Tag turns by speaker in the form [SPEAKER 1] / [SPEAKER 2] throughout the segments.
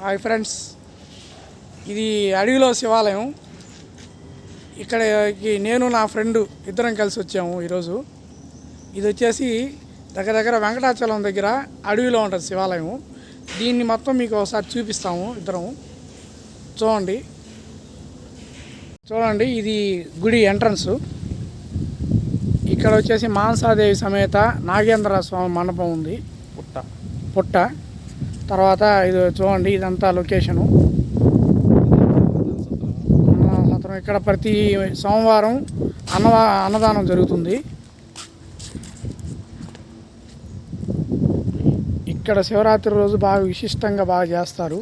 [SPEAKER 1] Hi friends, ఇది అడవిలో శివాలయం. ఇక్కడికి నేను నా ఫ్రెండ్ ఇద్దరం కలిసి వచ్చాము ఈరోజు. ఇది వచ్చేసి దగ్గర వెంకటాచలం దగ్గర అడవిలో ఉంటుంది శివాలయం. దీన్ని మొత్తం మీకు ఒకసారి చూపిస్తాము ఇద్దరం. చూడండి, ఇది గుడి ఎంట్రన్స్. ఇక్కడ వచ్చేసి మానసాదేవి సమేత నాగేంద్ర స్వామి మండపం ఉంది. పుట్ట తర్వాత ఇది చూడండి, ఇదంతా లొకేషను. ఇక్కడ ప్రతి సోమవారం అన్నదానం జరుగుతుంది. ఇక్కడ శివరాత్రి రోజు బాగా విశిష్టంగా బాగా చేస్తారు.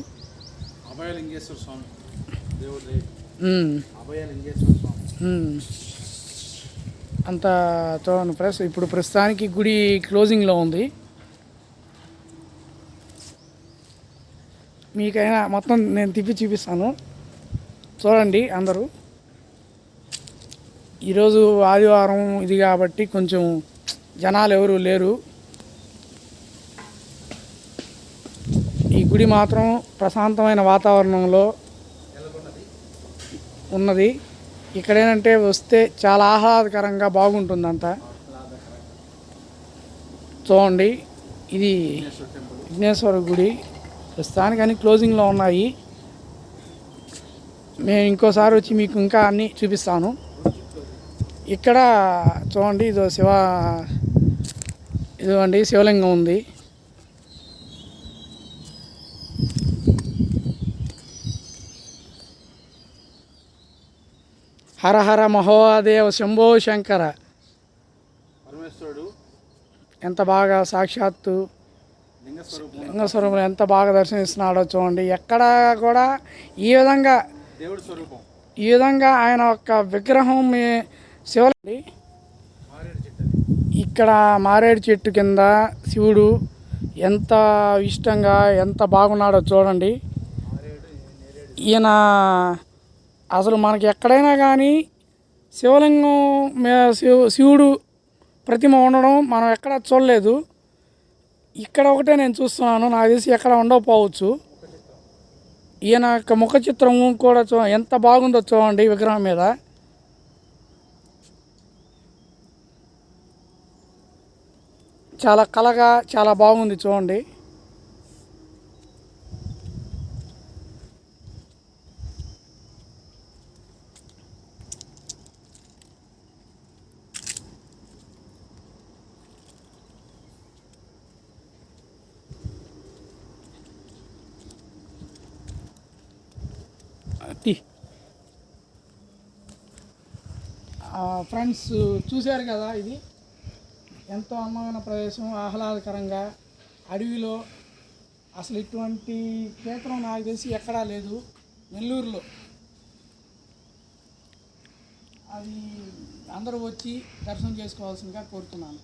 [SPEAKER 1] అంతా చూడండి ఫ్రెండ్స్. ఇప్పుడు ప్రస్తుతానికి గుడి క్లోజింగ్లో ఉంది. మీకైనా మొత్తం నేను తిప్పి చూపిస్తాను, చూడండి అందరూ. ఈరోజు ఆదివారం ఇది కాబట్టి కొంచెం జనాలు ఎవరు లేరు. ఈ గుడి మాత్రం ప్రశాంతమైన వాతావరణంలో ఉన్నది. ఇక్కడ ఏంటంటే వస్తే చాలా ఆహ్లాదకరంగా బాగుంటుంది అంతా. చూడండి, ఇది విఘ్నేశ్వర గుడి. ప్రస్తుతానికి అన్ని క్లోజింగ్లో ఉన్నాయి. నేను ఇంకోసారి వచ్చి మీకు ఇంకా అన్నీ చూపిస్తాను. ఇక్కడ చూడండి, ఇదిగోండి శివలింగం ఉంది. హర హర మహోదేవ శంభో శంకర. పరమేశ్వరుడు ఎంత బాగా సాక్షాత్తు లింగస్వరూపం ఎంత బాగా దర్శనిస్తున్నాడో చూడండి. ఎక్కడ కూడా ఈ విధంగా దేవుడి స్వరూపం, ఈ విధంగా ఆయన యొక్క విగ్రహం శివలింగం. ఇక్కడ మారేడు చెట్టు కింద శివుడు ఎంత ఇష్టంగా ఎంత బాగున్నాడో చూడండి. ఈయన అసలు మనకి ఎక్కడైనా కానీ శివలింగం శివుడు ప్రతిమ ఉండడం మనం ఎక్కడ చూడలేదు. ఇక్కడ ఒకటే నేను చూస్తున్నాను. నాకు తెలిసి ఎక్కడ ఉండకపోవచ్చు. ఈయన యొక్క ముఖ చిత్రం కూడా ఎంత బాగుందో చూడండి విగ్రహం మీద. చాలా కళగా చాలా బాగుంది చూడండి. ఫ్రెండ్స్, చూశారు కదా, ఇది ఎంతో అందమైన ప్రదేశం, ఆహ్లాదకరంగా అడవిలో. అసలు ఇటువంటి క్షేత్రం నాకు తెలిసి ఎక్కడా లేదు నెల్లూరులో. అది అందరూ వచ్చి దర్శనం చేసుకోవాల్సిందిగా కోరుతున్నాను.